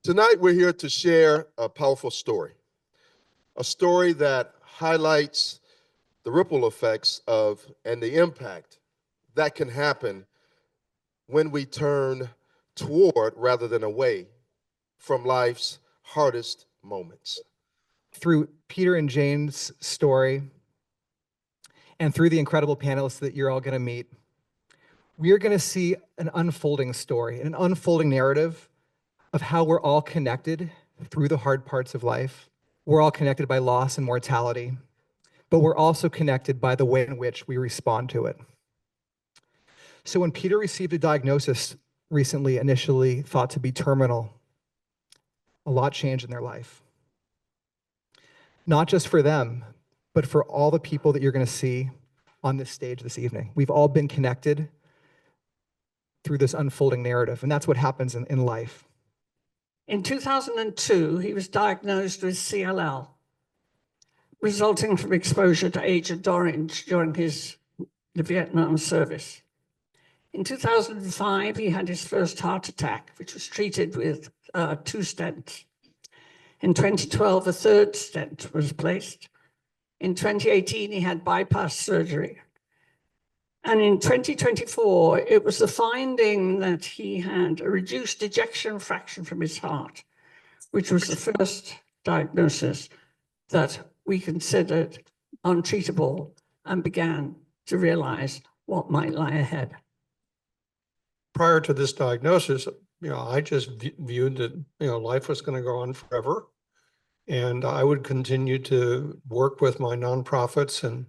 Tonight, we're here to share a powerful story, a story that highlights the ripple effects of and the impact that can happen when we turn toward rather than away from life's hardest moments. Through Peter and Jane's story and through the incredible panelists that you're all going to meet, we are going to see an unfolding story, an unfolding narrative of how we're all connected through the hard parts of life. We're all connected by loss and mortality, but we're also connected by the way in which we respond to it. So when Peter received a diagnosis recently, initially thought to be terminal, a lot changed in their life. Not just for them, but for all the people that you're going to see on this stage this evening. We've all been connected through this unfolding narrative, and that's what happens in life. In 2002, he was diagnosed with CLL, resulting from exposure to Agent Orange during the Vietnam service. In 2005, he had his first heart attack, which was treated with 2 stents. In 2012, a 3rd stent was placed. In 2018, he had bypass surgery. And in 2024, it was the finding that he had a reduced ejection fraction from his heart, which was the first diagnosis that we considered untreatable and began to realize what might lie ahead. Prior to this diagnosis, I just viewed that, life was going to go on forever. And I would continue to work with my nonprofits and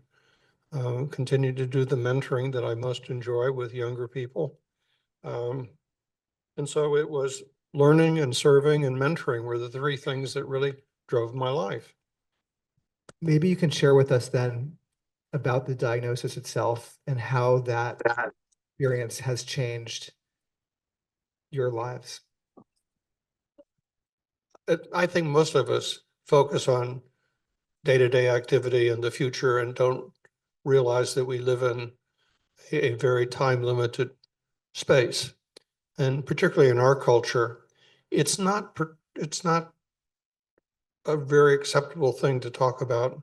continue to do the mentoring that I most enjoy with younger people. And so it was learning and serving and mentoring were the 3 things that really drove my life. Maybe you can share with us then about the diagnosis itself and how that experience has changed your lives. I think most of us focus on day-to-day activity and the future and don't realize that we live in a very time-limited space. And particularly in our culture, it's not a very acceptable thing to talk about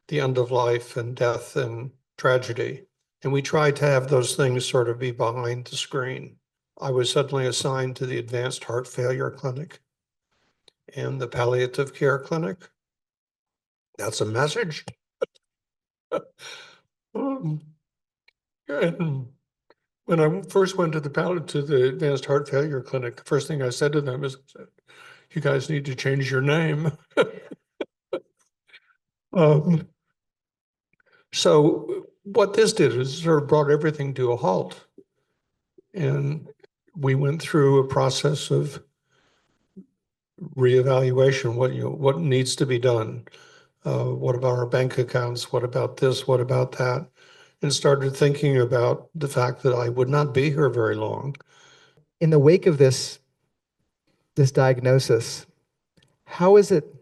the end of life and death and tragedy. And we try to have those things sort of be behind the screen. I was suddenly assigned to the Advanced Heart Failure Clinic and the Palliative Care Clinic. That's a message. And when I first went to the Advanced Heart Failure Clinic, the first thing I said to them is, "You guys need to change your name." So what this did is sort of brought everything to a halt, and we went through a process of reevaluation. What needs to be done? What about our bank accounts? What about this? What about that? And started thinking about the fact that I would not be here very long. In the wake of this diagnosis, how has it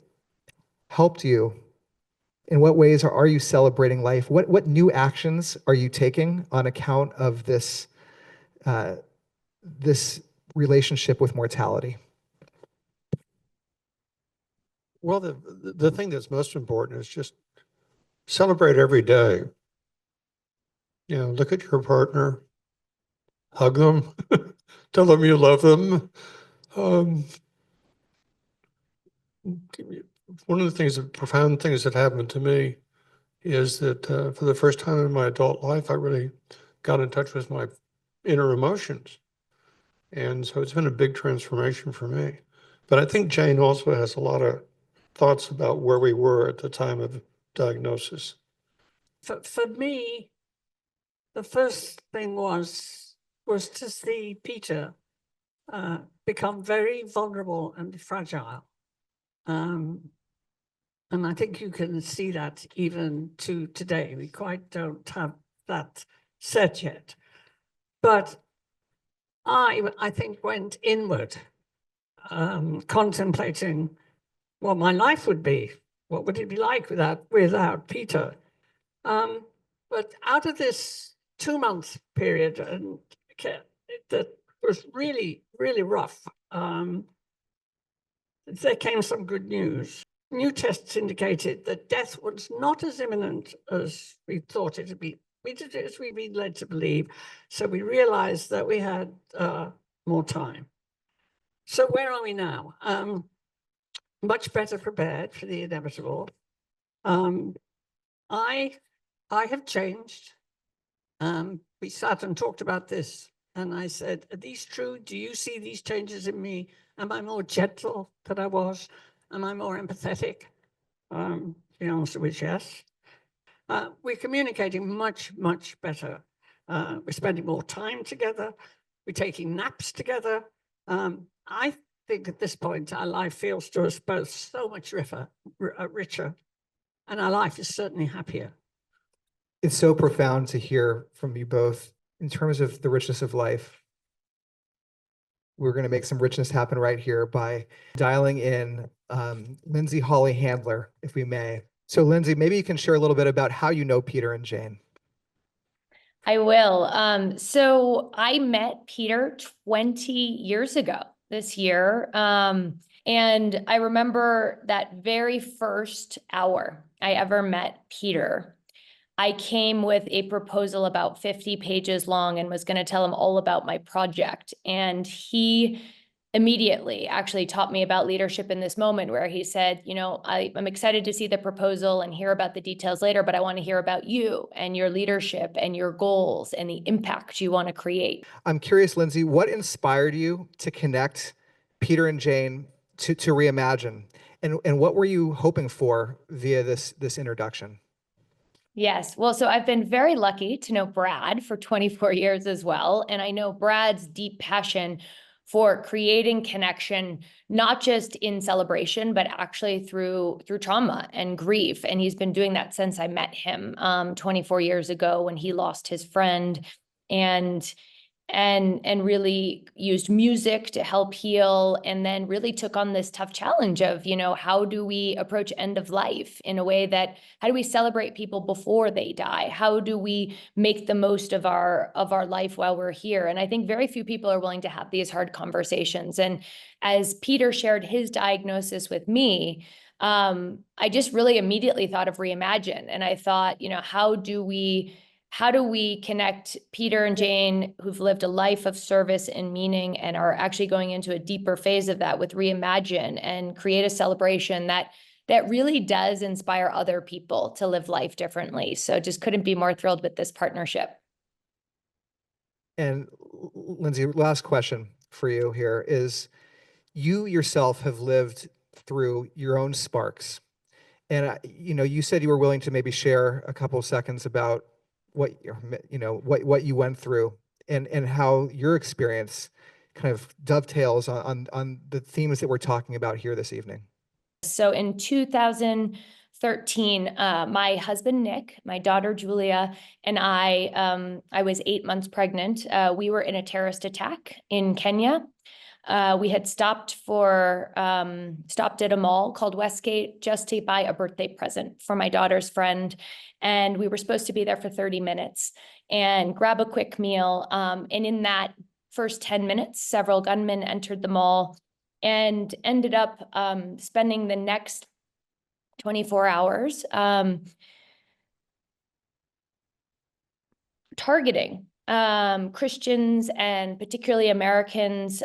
helped you? In what ways are you celebrating life? What new actions are you taking on account of this relationship with mortality? Well, the thing that's most important is just celebrate every day. Look at your partner, hug them, tell them you love them. One of the profound things that happened to me is that for the first time in my adult life, I really got in touch with my inner emotions. And so it's been a big transformation for me. But I think Jane also has a lot of thoughts about where we were at the time of diagnosis. For me, the first thing was to see Peter become very vulnerable and fragile. And I think you can see that even to today. We quite don't have that set yet. But I think went inward, contemplating what my life would be. What would it be like without Peter? But out of this 2-month period, that was really, really rough, there came some good news. New tests indicated that death was not as imminent as we thought it would be. As we've been led to believe. So we realized that we had more time. So where are we now? Much better prepared for the inevitable. I have changed. We sat and talked about this, and I said, "Are these true? Do you see these changes in me? Am I more gentle than I was? Am I more empathetic?" The answer was yes. We're communicating much, much better. We're spending more time together. We're taking naps together. I think at this point, our life feels to us both so much richer, and our life is certainly happier. It's so profound to hear from you both in terms of the richness of life. We're going to make some richness happen right here by dialing in Lindsay Holly Handler, if we may. So Lindsay, maybe you can share a little bit about how you know Peter and Jane. I will. So I met Peter 20 years ago this year. And I remember that very first hour I ever met Peter. I came with a proposal about 50 pages long and was going to tell him all about my project. And he immediately actually taught me about leadership in this moment, where he said, you know, I'm excited to see the proposal and hear about the details later, but I want to hear about you and your leadership and your goals and the impact you want to create. I'm curious, Lindsay, what inspired you to connect Peter and Jane to Reimagine? And what were you hoping for via this introduction? Yes. Well, so I've been very lucky to know Brad for 24 years as well. And I know Brad's deep passion for creating connection, not just in celebration, but actually through trauma and grief. And he's been doing that since I met him 24 years ago when he lost his friend, and really used music to help heal, and then really took on this tough challenge of, you know, how do we approach end of life in a way that, how do we celebrate people before they die? How do we make the most of our life while we're here? And I think very few people are willing to have these hard conversations. And as Peter shared his diagnosis with me, I just really immediately thought of Reimagine. And I thought, you know, how do we connect Peter and Jane, who've lived a life of service and meaning and are actually going into a deeper phase of that, with Reimagine, and create a celebration that really does inspire other people to live life differently. So just couldn't be more thrilled with this partnership. And Lindsay, last question for you here is, you yourself have lived through your own sparks. And, you know, you said you were willing to maybe share a couple of seconds about what you went through, and how your experience kind of dovetails on the themes that we're talking about here this evening. So in 2013, my husband, Nick, my daughter, Julia, and I was 8 months pregnant. We were in a terrorist attack in Kenya. We had stopped at a mall called Westgate just to buy a birthday present for my daughter's friend. And we were supposed to be there for 30 minutes and grab a quick meal. And in that first 10 minutes, several gunmen entered the mall and ended up spending the next 24 hours targeting Christians, and particularly Americans.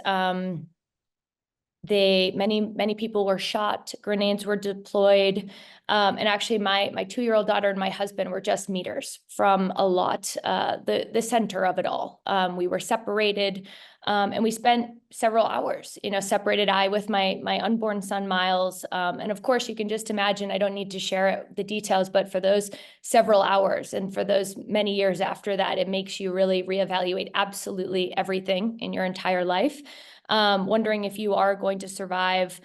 Many people were shot, grenades were deployed, and actually my 2-year-old daughter and my husband were just meters from a lot, the center of it all. We were separated, and we spent several hours, you know, separated. I with my unborn son, Miles, and of course you can just imagine, I don't need to share the details, but for those several hours and for those many years after that, it makes you really reevaluate absolutely everything in your entire life. Wondering if you are going to survive.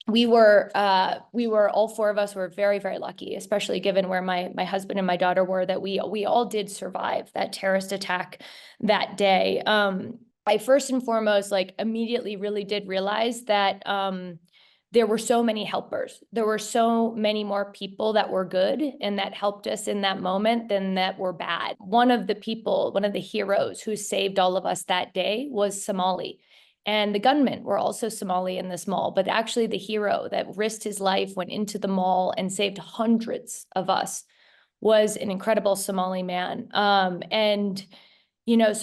We were all 4 of us were very, very lucky, especially given where my husband and my daughter were, that we all did survive that terrorist attack that day. I first and foremost, like, immediately really did realize that there were so many helpers. There were so many more people that were good and that helped us in that moment than that were bad. One of the heroes who saved all of us that day was Somali. And the gunmen were also Somali in this mall, but actually the hero that risked his life, went into the mall and saved hundreds of us, was an incredible Somali man. So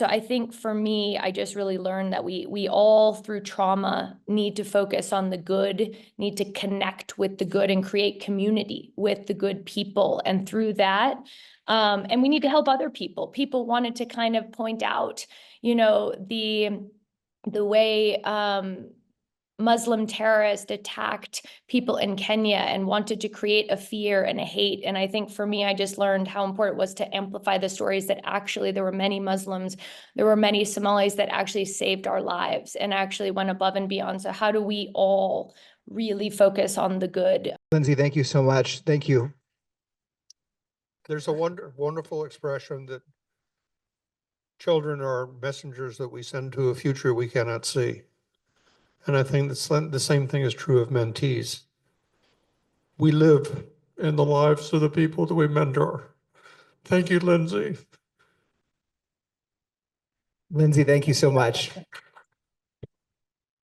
I think for me, I just really learned that we all through trauma need to focus on the good, need to connect with the good and create community with the good people. And through that, and we need to help other people. People wanted to kind of point out, the way Muslim terrorists attacked people in Kenya and wanted to create a fear and a hate. And I think for me, I just learned how important it was to amplify the stories that actually there were many Muslims, there were many Somalis that actually saved our lives and actually went above and beyond. So how do we all really focus on the good? Lindsay, thank you so much. Thank you. There's a wonderful expression that children are messengers that we send to a future we cannot see. And I think the same thing is true of mentees. We live in the lives of the people that we mentor. Thank you, Lindsay. Lindsay, thank you so much.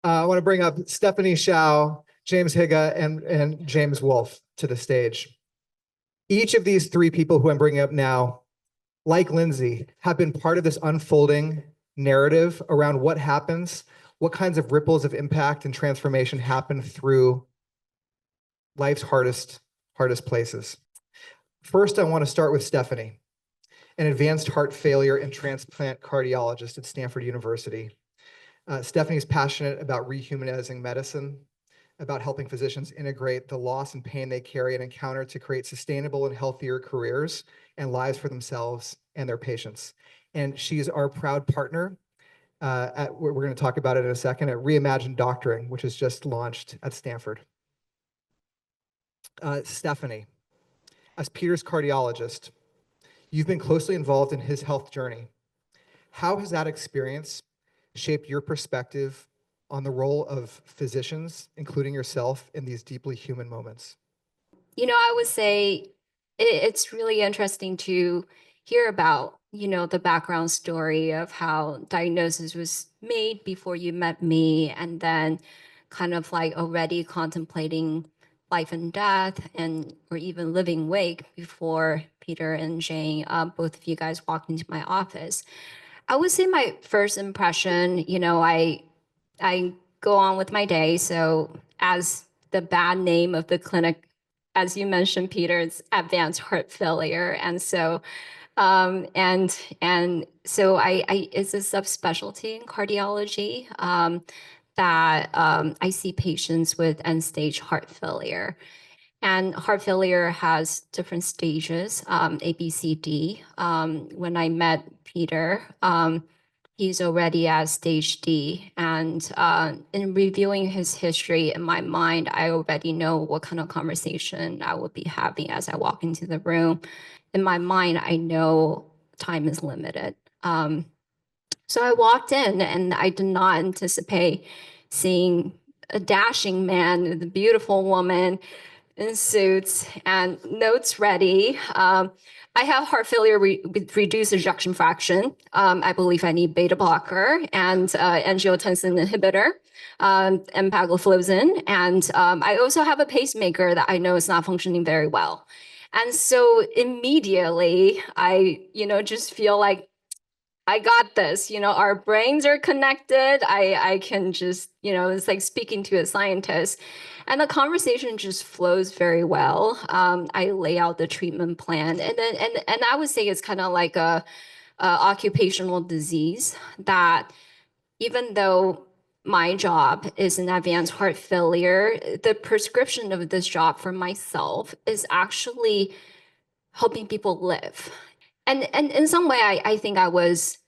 I want to bring up Stephanie Shao, James Higa, and James Wolfe to the stage. Each of these three people who I'm bringing up now, like Lindsay, have been part of this unfolding narrative around what happens, what kinds of ripples of impact and transformation happen through life's hardest places. First, I want to start with Stephanie, an advanced heart failure and transplant cardiologist at Stanford University. Stephanie's passionate about rehumanizing medicine, about helping physicians integrate the loss and pain they carry and encounter to create sustainable and healthier careers and lives for themselves and their patients. And she's our proud partner we're going to talk about it in a second, at Reimagine Doctoring, which is just launched at Stanford. Stephanie, as Peter's cardiologist, you've been closely involved in his health journey. How has that experience shaped your perspective on the role of physicians, including yourself, in these deeply human moments? I would say it's really interesting to hear about, the background story of how diagnosis was made before you met me, and then kind of like already contemplating life and death or even living wake before Peter and Jane, both of you guys walked into my office. I would say my first impression, I go on with my day. So as the bad name of the clinic, as you mentioned, Peter, it's advanced heart failure. And so, it's a subspecialty in cardiology that I see patients with end-stage heart failure. And heart failure has different stages, A, B, C, D. When I met Peter, he's already at stage D. And in reviewing his history in my mind, I already know what kind of conversation I would be having as I walk into the room. In my mind, I know time is limited. So I walked in and I did not anticipate seeing a dashing man with a beautiful woman in suits and notes ready. I have heart failure with reduced ejection fraction. I believe I need beta blocker and angiotensin inhibitor, empagliflozin. And I also have a pacemaker that I know is not functioning very well. And so immediately I, just feel like I got this, our brains are connected. I can just, it's like speaking to a scientist. And the conversation just flows very well. I lay out the treatment plan. And then and I would say it's kind of like a occupational disease that even though my job is an advanced heart failure, the prescription of this job for myself is actually helping people live. And in some way, I think I was,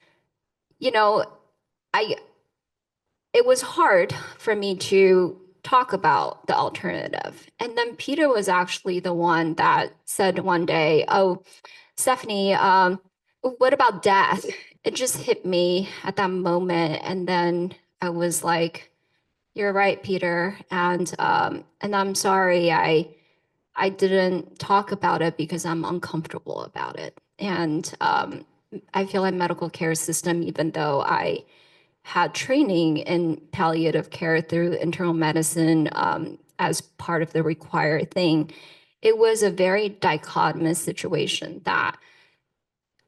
it was hard for me to talk about the alternative. And then Peter was actually the one that said one day, "Oh, Stephanie, what about death?" It just hit me at that moment. And then I was like, "You're right, Peter. And I'm sorry I didn't talk about it because I'm uncomfortable about it." And I feel like medical care system, even though I had training in palliative care through internal medicine as part of the required thing, it was a very dichotomous situation that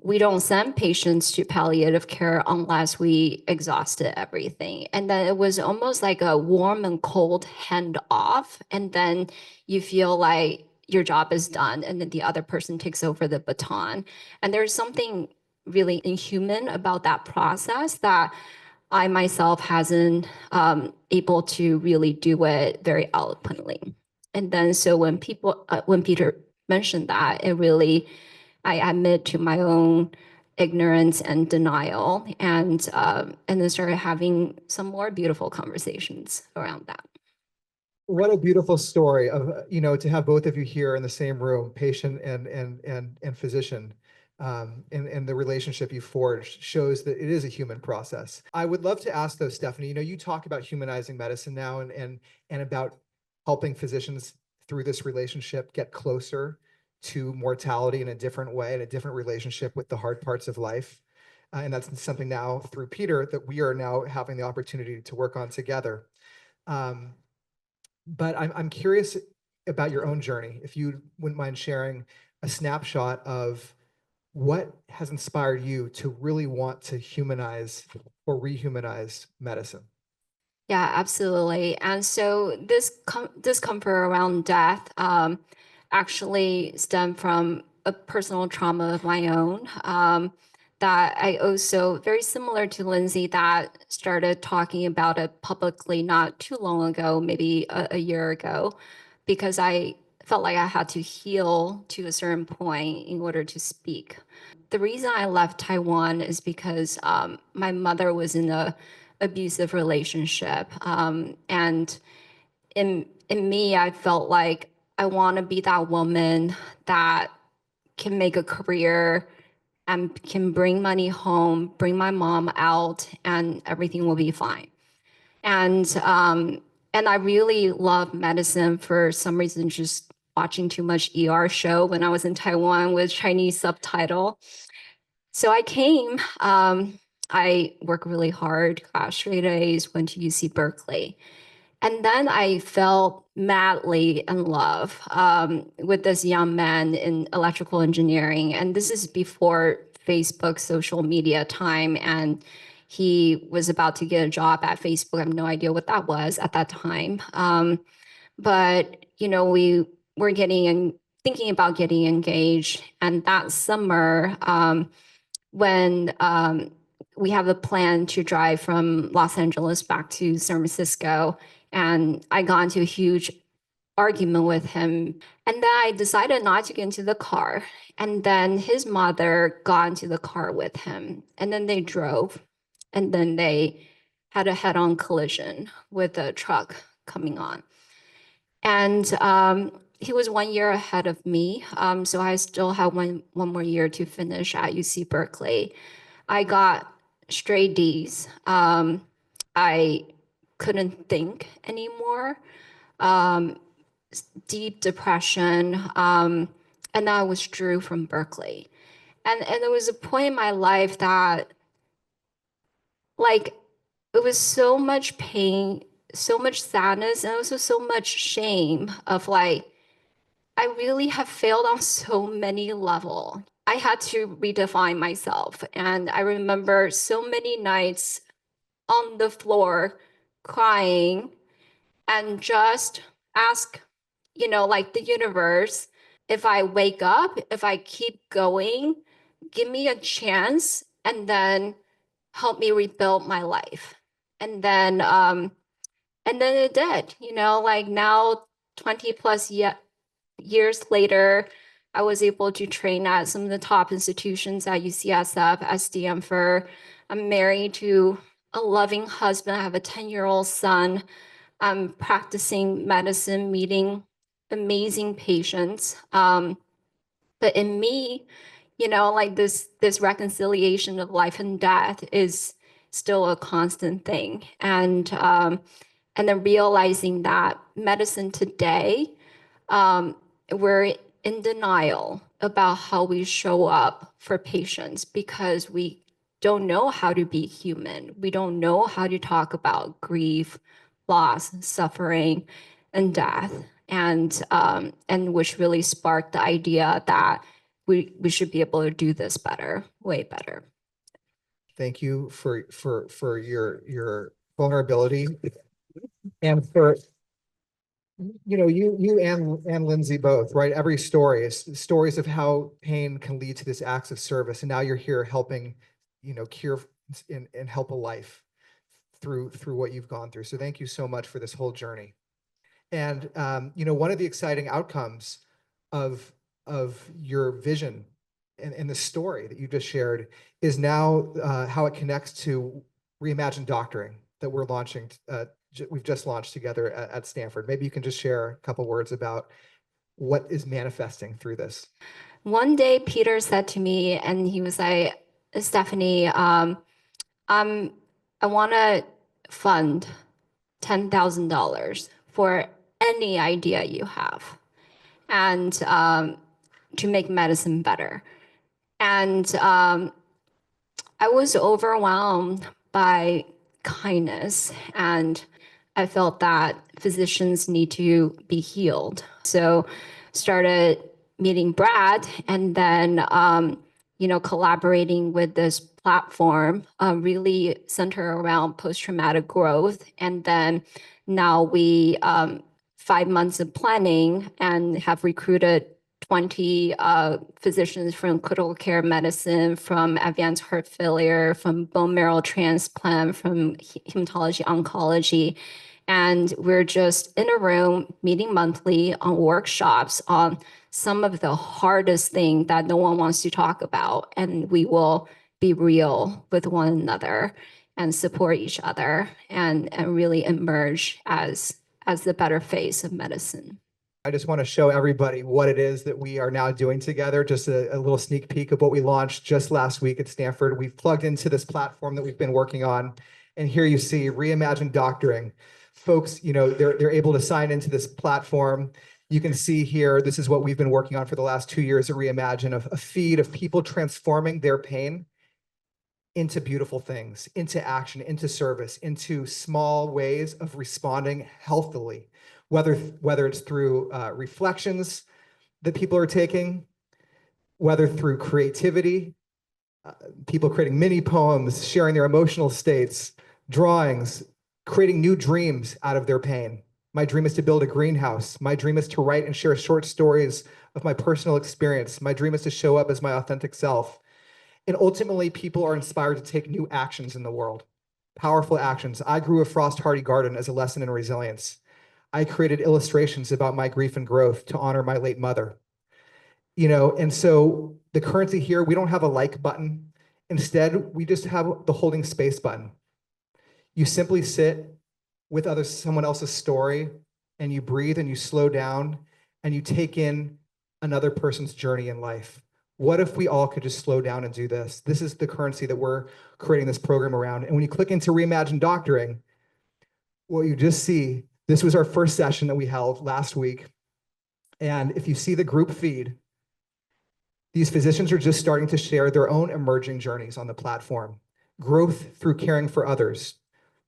we don't send patients to palliative care unless we exhausted everything. And then it was almost like a warm and cold handoff. And then you feel like your job is done and then the other person takes over the baton. And there's something really inhuman about that process that I myself hasn't able to really do it very eloquently. And then so when Peter mentioned that, it really, I admit to my own ignorance and denial, and then started having some more beautiful conversations around that. What a beautiful story of, to have both of you here in the same room, patient and physician, and the relationship you forged shows that it is a human process. I would love to ask though, Stephanie, you talk about humanizing medicine now and about helping physicians through this relationship get closer to mortality in a different way, in a different relationship with the hard parts of life. And that's something now through Peter that we are now having the opportunity to work on together. But I'm curious about your own journey. If you wouldn't mind sharing a snapshot of what has inspired you to really want to humanize or rehumanize medicine. Yeah, absolutely. And so this discomfort around death actually stemmed from a personal trauma of my own that I also, very similar to Lindsay, that started talking about it publicly not too long ago, maybe a year ago, because I felt like I had to heal to a certain point in order to speak. The reason I left Taiwan is because my mother was in a abusive relationship. And in me, I felt like I want to be that woman that can make a career and can bring money home, bring my mom out, and everything will be fine. And I really love medicine for some reason, just watching too much ER show when I was in Taiwan with Chinese subtitle. So I came, I worked really hard, got straight A's, went to UC Berkeley. And then I fell madly in love with this young man in electrical engineering. And this is before Facebook social media time. And he was about to get a job at Facebook. I have no idea what that was at that time. But, we were thinking about getting engaged. And that summer, when we have a plan to drive from Los Angeles back to San Francisco, and I got into a huge argument with him. And then I decided not to get into the car. And then his mother got into the car with him. And then they drove. And then they had a head-on collision with a truck coming on. And he was 1 year ahead of me. So I still have one more year to finish at UC Berkeley. I got straight D's. I couldn't think anymore. Deep depression. And then I withdrew from Berkeley. And there was a point in my life that, like, it was so much pain, so much sadness, and also so much shame of like, I really have failed on so many levels. I had to redefine myself. And I remember so many nights on the floor crying and just ask, like the universe, if I wake up, if I keep going, give me a chance and then help me rebuild my life. And then it did, like now 20 plus years later, I was able to train at some of the top institutions at UCSF, at Stanford. I'm married to a loving husband. I have a 10-year-old son. I'm practicing medicine, meeting amazing patients. But in me, like this reconciliation of life and death is still a constant thing. And then realizing that medicine today, we're in denial about how we show up for patients because we don't know how to be human. We don't know how to talk about grief, loss, suffering, and death. And which really sparked the idea that we should be able to do this better, way better. Thank you for your vulnerability and for you and Lindsay both, right? Every story is stories of how pain can lead to this acts of service, and now you're here helping, cure and help a life through what you've gone through. So thank you so much for this whole journey. And one of the exciting outcomes of your vision and the story that you just shared is now how it connects to Reimagine Doctoring that we're launching. We've just launched together at Stanford. Maybe you can just share a couple words about what is manifesting through this. One day, Peter said to me, and he was like, Stephanie, I want to fund $10,000 for any idea you have, and to make medicine better. And I was overwhelmed by kindness, and I felt that physicians need to be healed. So started meeting Brad, and then collaborating with this platform, really center around post-traumatic growth. And then now we 5 months of planning and have recruited 20 physicians from critical care medicine, from advanced heart failure, from bone marrow transplant, from hematology oncology. And we're just in a room meeting monthly on workshops on some of the hardest thing that no one wants to talk about. And we will be real with one another and support each other and really emerge as the better face of medicine. I just want to show everybody what it is that we are now doing together. Just a little sneak peek of what we launched just last week at Stanford. We've plugged into this platform that we've been working on. And here you see Reimagine Doctoring. Folks, they're able to sign into this platform. You can see here, this is what we've been working on for the last 2 years at Reimagine, a feed of people transforming their pain into beautiful things, into action, into service, into small ways of responding healthily, whether it's through reflections that people are taking, whether through creativity, people creating mini poems, sharing their emotional states, drawings, creating new dreams out of their pain. My dream is to build a greenhouse. My dream is to write and share short stories of my personal experience. My dream is to show up as my authentic self. And ultimately, people are inspired to take new actions in the world, powerful actions. I grew a frost hardy garden as a lesson in resilience. I created illustrations about my grief and growth to honor my late mother. And so the currency here, we don't have a like button. Instead, we just have the holding space button. You simply sit with someone else's story, and you breathe and you slow down and you take in another person's journey in life. What if we all could just slow down and do this? This is the currency that we're creating this program around. And when you click into Reimagine Doctoring, what you just see, this was our first session that we held last week. And if you see the group feed, these physicians are just starting to share their own emerging journeys on the platform. Growth through caring for others.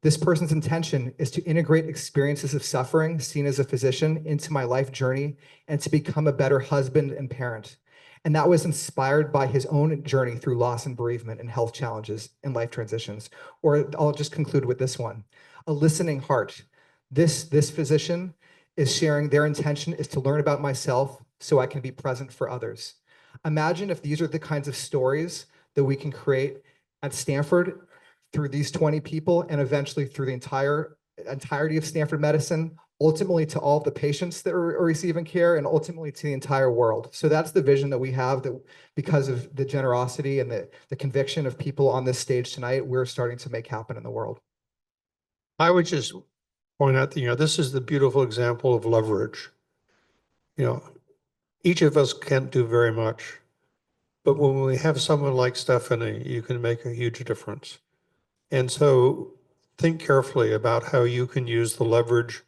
This person's intention is to integrate experiences of suffering seen as a physician into my life journey and to become a better husband and parent. And that was inspired by his own journey through loss and bereavement and health challenges and life transitions. Or I'll just conclude with this one, a listening heart. This physician is sharing their intention is to learn about myself so I can be present for others. Imagine if these are the kinds of stories that we can create at Stanford through these 20 people and eventually through the entirety of Stanford medicine, ultimately to all of the patients that are receiving care and ultimately to the entire world. So that's the vision that we have, that because of the generosity and the conviction of people on this stage tonight, we're starting to make happen in the world. I would just point out that, this is the beautiful example of leverage. Each of us can't do very much, but when we have someone like Stephanie, you can make a huge difference. And so think carefully about how you can use the leverage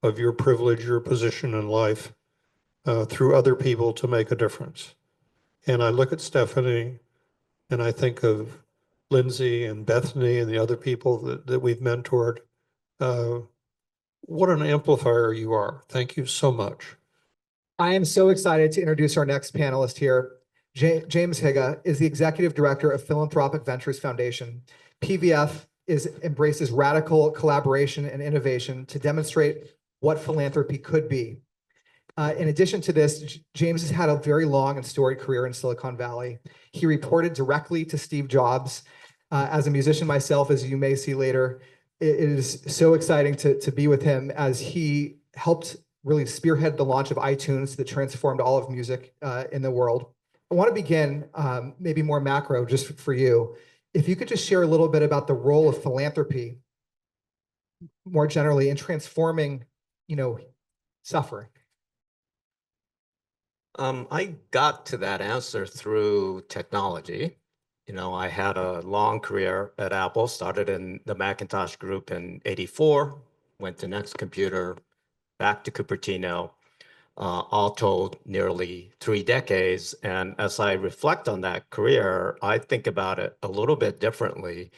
of your privilege, your position in life, through other people to make a difference. And I look at Stephanie and I think of Lindsay and Bethany and the other people that we've mentored. What an amplifier you are. Thank you so much. I am so excited to introduce our next panelist here. James Higa is the Executive Director of Philanthropic Ventures Foundation. PVF embraces radical collaboration and innovation to demonstrate what philanthropy could be. In addition to this, James has had a very long and storied career in Silicon Valley. He reported directly to Steve Jobs. As a musician myself, as you may see later, it is so exciting to be with him as he helped really spearhead the launch of iTunes that transformed all of music in the world. I want to begin maybe more macro just for you. If you could just share a little bit about the role of philanthropy more generally in transforming, suffering. I got to that answer through technology. I had a long career at Apple, started in the Macintosh group in '84, went to Next Computer, back to Cupertino, all told nearly 3 decades. And as I reflect on that career, I think about it a little bit differently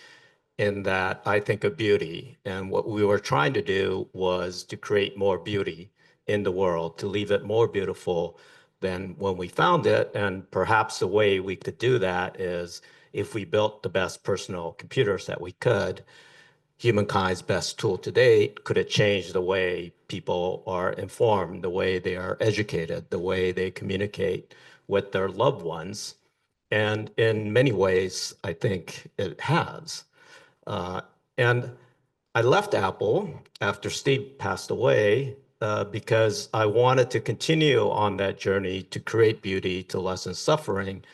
in that I think of beauty. And what we were trying to do was to create more beauty in the world, to leave it more beautiful than when we found it. And perhaps the way we could do that is if we built the best personal computers that we could. Humankind's best tool to date, could it change the way people are informed, the way they are educated, the way they communicate with their loved ones? And in many ways, I think it has. And I left Apple after Steve passed away because I wanted to continue on that journey to create beauty, to lessen suffering,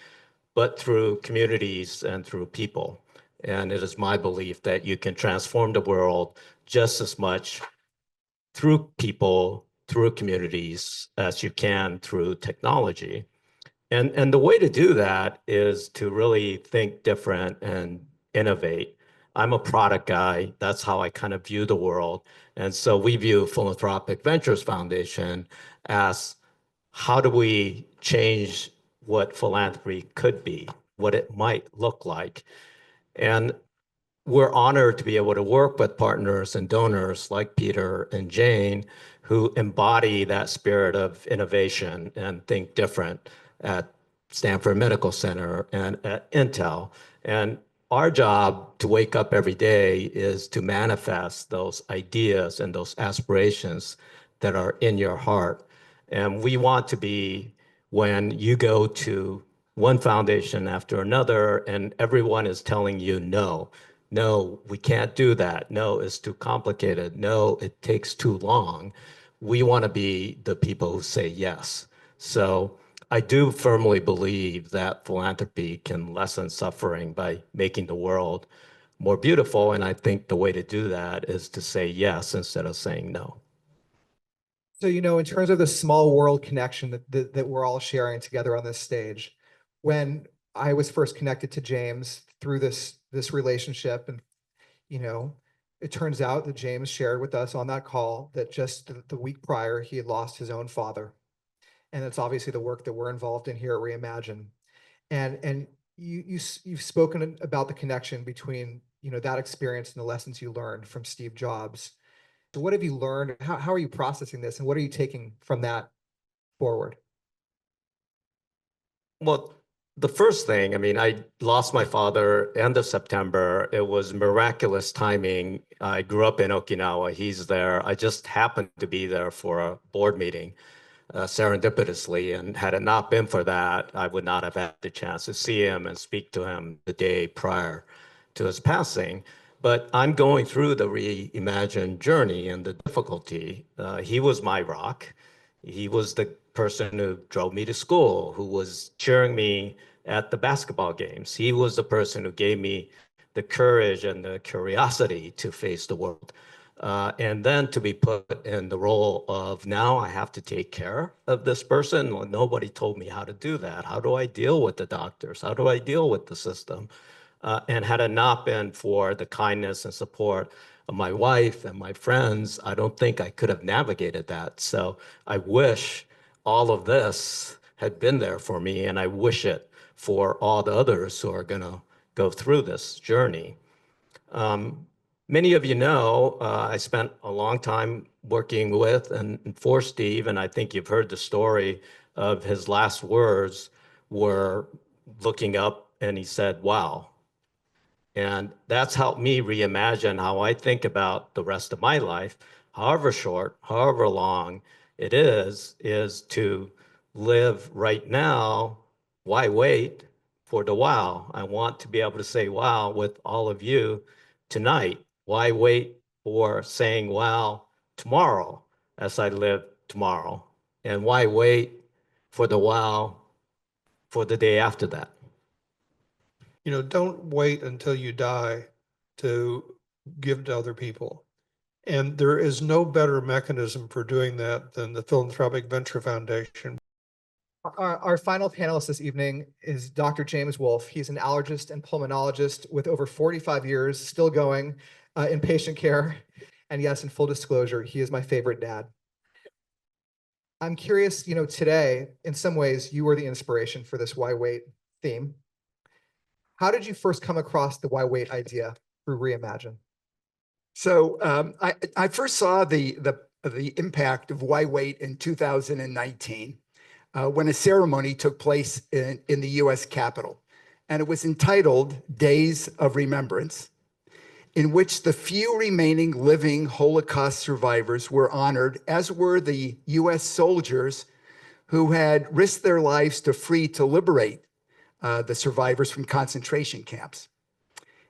but through communities and through people. And it is my belief that you can transform the world just as much through people, through communities, as you can through technology. And the way to do that is to really think different and innovate. I'm a product guy. That's how I kind of view the world. And so we view Philanthropic Ventures Foundation as how do we change what philanthropy could be, what it might look like. And we're honored to be able to work with partners and donors like Peter and Jane, who embody that spirit of innovation and think different at Stanford Medical Center and at Intel. And our job to wake up every day is to manifest those ideas and those aspirations that are in your heart. And we want to be, when you go to one foundation after another and everyone is telling you no, no, we can't do that. No, it's too complicated. No, it takes too long. We want to be the people who say yes. So I do firmly believe that philanthropy can lessen suffering by making the world more beautiful. And I think the way to do that is to say yes instead of saying no. So, in terms of the small world connection that we're all sharing together on this stage, when I was first connected to James through this relationship, and it turns out that James shared with us on that call that just the week prior he had lost his own father, and that's obviously the work that we're involved in here at Reimagine. And you've spoken about the connection between that experience and the lessons you learned from Steve Jobs. So what have you learned? How are you processing this, and what are you taking from that forward? Well, the first thing, I lost my father end of September. It was miraculous timing. I grew up in Okinawa. He's there. I just happened to be there for a board meeting, serendipitously. And had it not been for that, I would not have had the chance to see him and speak to him the day prior to his passing. But I'm going through the Reimagine journey and the difficulty. He was my rock. He was the person who drove me to school, who was cheering me at the basketball games. He was the person who gave me the courage and the curiosity to face the world. And then to be put in the role of now I have to take care of this person. Well, nobody told me how to do that. How do I deal with the doctors? How do I deal with the system? And had it not been for the kindness and support of my wife and my friends, I don't think I could have navigated that. So I wish all of this had been there for me, and I wish it for all the others who are going to go through this journey. Many of you know, I spent a long time working with and for Steve, and I think you've heard the story of his last words were looking up and he said, wow. And that's helped me reimagine how I think about the rest of my life, however short, however long it is to live right now. Why wait for the wow? I want to be able to say wow with all of you tonight. Why wait for saying wow tomorrow as I live tomorrow? And why wait for the wow for the day after that? You know, don't wait until you die to give to other people. And there is no better mechanism for doing that than the Philanthropic Venture Foundation. Our final panelist this evening is Dr. James Wolfe. He's an allergist and pulmonologist with over 45 years, still going in patient care. And yes, in full disclosure, he is my favorite dad. I'm curious, today, in some ways, you were the inspiration for this Why Wait theme. How did you first come across the Why Wait idea through Reimagine? So I first saw the impact of Why Wait in 2019 when a ceremony took place in the U.S. Capitol, and it was entitled Days of Remembrance, in which the few remaining living Holocaust survivors were honored, as were the U.S. soldiers who had risked their lives to liberate the survivors from concentration camps.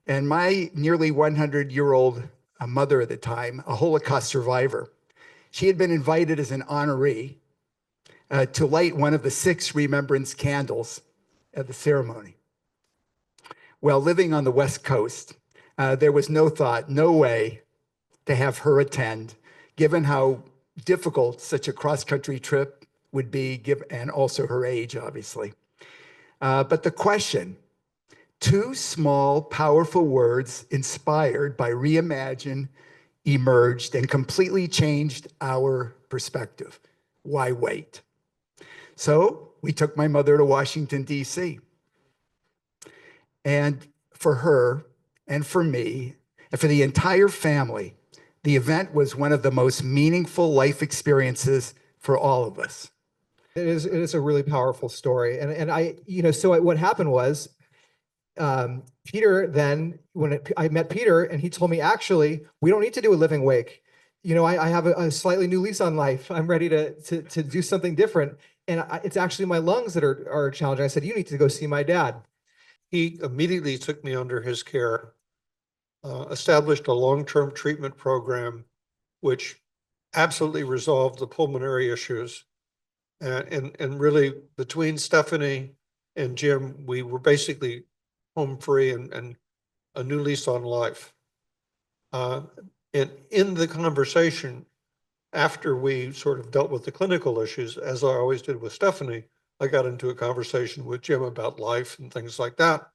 And my nearly 100-year-old mother at the time, a Holocaust survivor, she had been invited as an honoree to light one of the 6 remembrance candles at the ceremony. Well, living on the West Coast, there was no way to have her attend, given how difficult such a cross-country trip would be, and also her age, obviously. But the question, 2 small, powerful words inspired by Reimagine emerged and completely changed our perspective. Why wait? So we took my mother to Washington, D.C. And for her and for me and for the entire family, the event was one of the most meaningful life experiences for all of us. It is a really powerful story. And I, so what happened was, Peter, then I met Peter and he told me, actually, we don't need to do a living wake. I have a slightly new lease on life. I'm ready to do something different. And it's actually my lungs that are challenging. I said, you need to go see my dad. He immediately took me under his care, established a long-term treatment program, which absolutely resolved the pulmonary issues. And really, between Stephanie and Jim, we were basically home free and a new lease on life. And in the conversation, after we sort of dealt with the clinical issues, as I always did with Stephanie, I got into a conversation with Jim about life and things like that.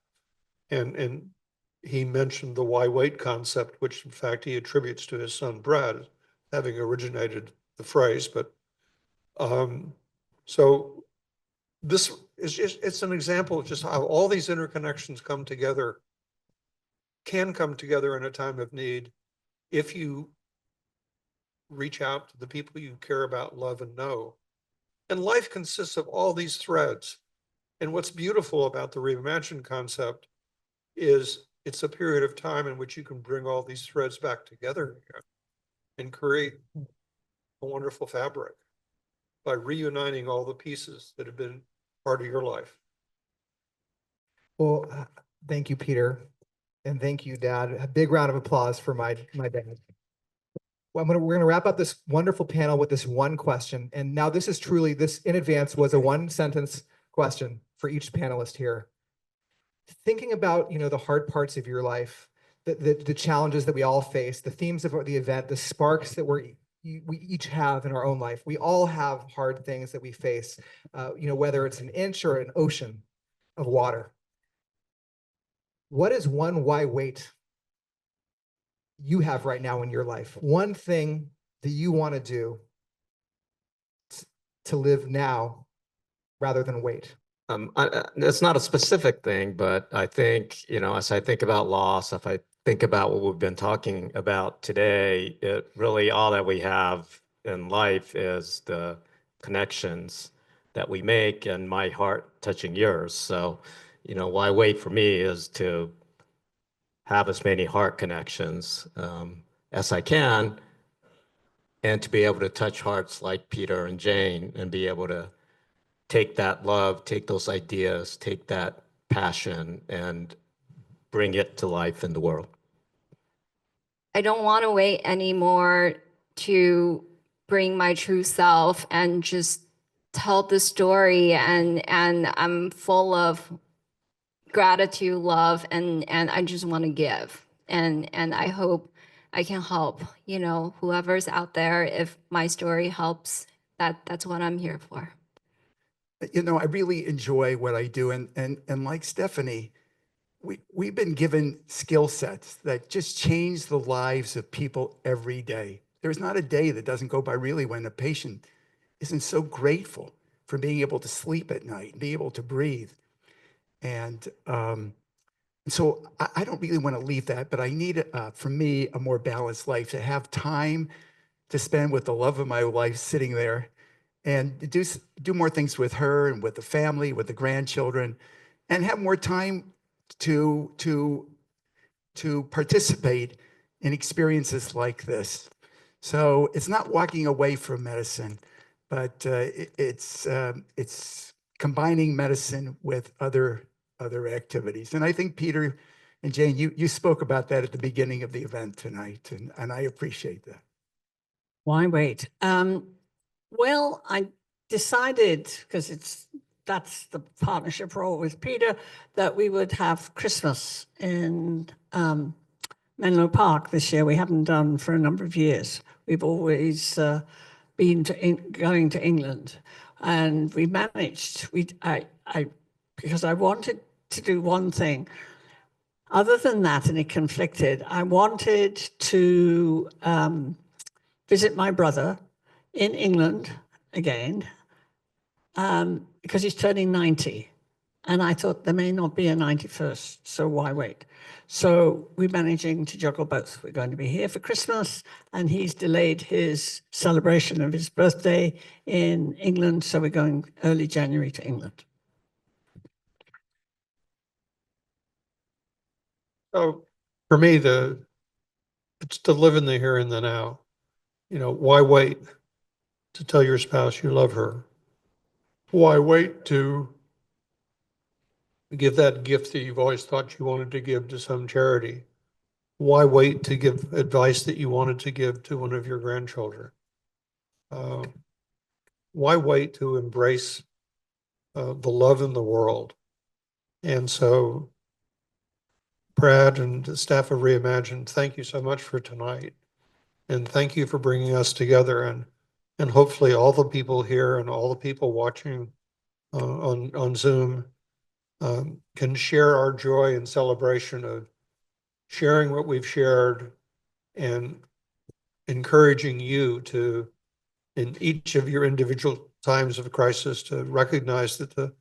And he mentioned the why wait concept, which in fact he attributes to his son Brad, having originated the phrase. But so this is just, it's an example of just how all these interconnections can come together in a time of need if you reach out to the people you care about, love, and know. And life consists of all these threads. And what's beautiful about the Reimagine concept is it's a period of time in which you can bring all these threads back together again and create a wonderful fabric by reuniting all the pieces that have been part of your life. Well, thank you, Peter. And thank you, Dad. A big round of applause for my dad. Well, we're gonna wrap up this wonderful panel with this one question. And now this in advance was a 1-sentence question for each panelist here. Thinking about, the hard parts of your life, the challenges that we all face, the themes of the event, the sparks that we each have in our own life. We all have hard things that we face, whether it's an inch or an ocean of water. What is one why wait you have right now in your life? One thing that you want to do to live now rather than wait. It's not a specific thing, but I think, as I think about loss, if I think about what we've been talking about today, it really all that we have in life is the connections that we make and my heart touching yours. So, why wait for me is to have as many heart connections as I can, and to be able to touch hearts like Peter and Jane and be able to take that love, take those ideas, take that passion and bring it to life in the world. I don't want to wait anymore to bring my true self and just tell the story, and I'm full of gratitude, love, and I just want to give. And I hope I can help, whoever's out there. If my story helps, that's what I'm here for. I really enjoy what I do. And like Stephanie, we've been given skill sets that just change the lives of people every day. There's not a day that doesn't go by really when a patient isn't so grateful for being able to sleep at night, be able to breathe. And so I don't really want to leave that, but I need, for me, a more balanced life, to have time to spend with the love of my life sitting there, and do more things with her and with the family, with the grandchildren, and have more time to participate in experiences like this. So it's not walking away from medicine, but it's combining medicine with other activities. And I think Peter and Jane, you spoke about that at the beginning of the event tonight, and I appreciate that. Why wait? Well, I decided, because that's the partnership role with Peter, that we would have Christmas in Menlo Park this year. We haven't done for a number of years. We've always been going to England, and we managed. Because I wanted to do one thing. Other than that, and it conflicted, I wanted to visit my brother in England again, because he's turning 90. And I thought there may not be a 91st, so why wait? So we're managing to juggle both. We're going to be here for Christmas, and he's delayed his celebration of his birthday in England, so we're going early January to England. So for me, it's to live in the here and the now. Why wait to tell your spouse you love her? Why wait to give that gift that you've always thought you wanted to give to some charity? Why wait to give advice that you wanted to give to one of your grandchildren? Why wait to embrace the love in the world? And so, Brad and the staff of Reimagine, thank you so much for tonight. And thank you for bringing us together, and hopefully all the people here and all the people watching on Zoom can share our joy and celebration of sharing what we've shared, and encouraging you to, in each of your individual times of crisis, to recognize that the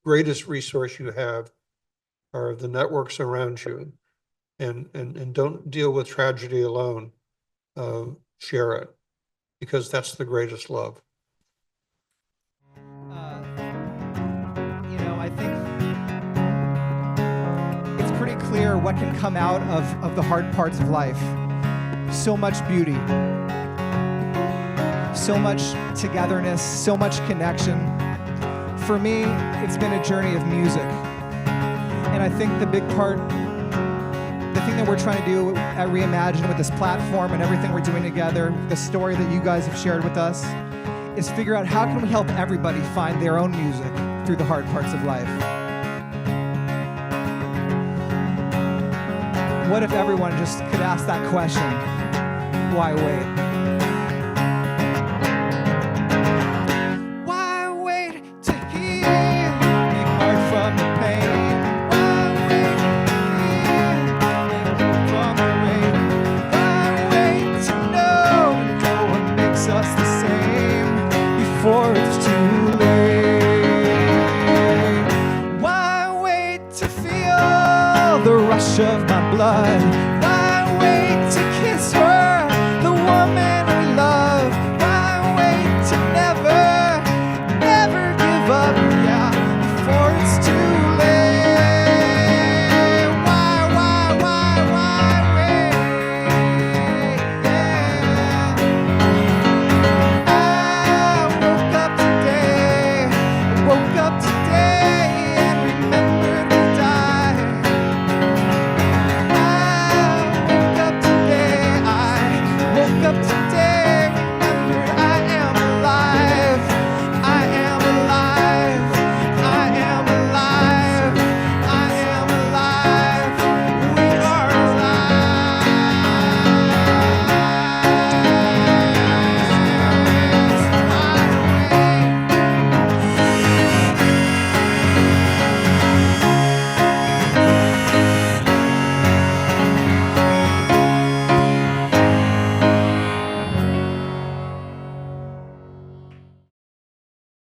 greatest resource you have are the networks around you, and don't deal with tragedy alone. Share it, because that's the greatest love. I think it's pretty clear what can come out of the hard parts of life. So much beauty, so much togetherness, so much connection. For me, it's been a journey of music. And I think the big part, the thing that we're trying to do at Reimagine with this platform and everything we're doing together, the story that you guys have shared with us, is figure out how can we help everybody find their own music through the hard parts of life. What if everyone just could ask that question? Why wait? Why wait to heal? Make heart from the pain. Why wait to heal? Make hope from the rain. Why wait to know that no one makes us the same before it's too late? my blood.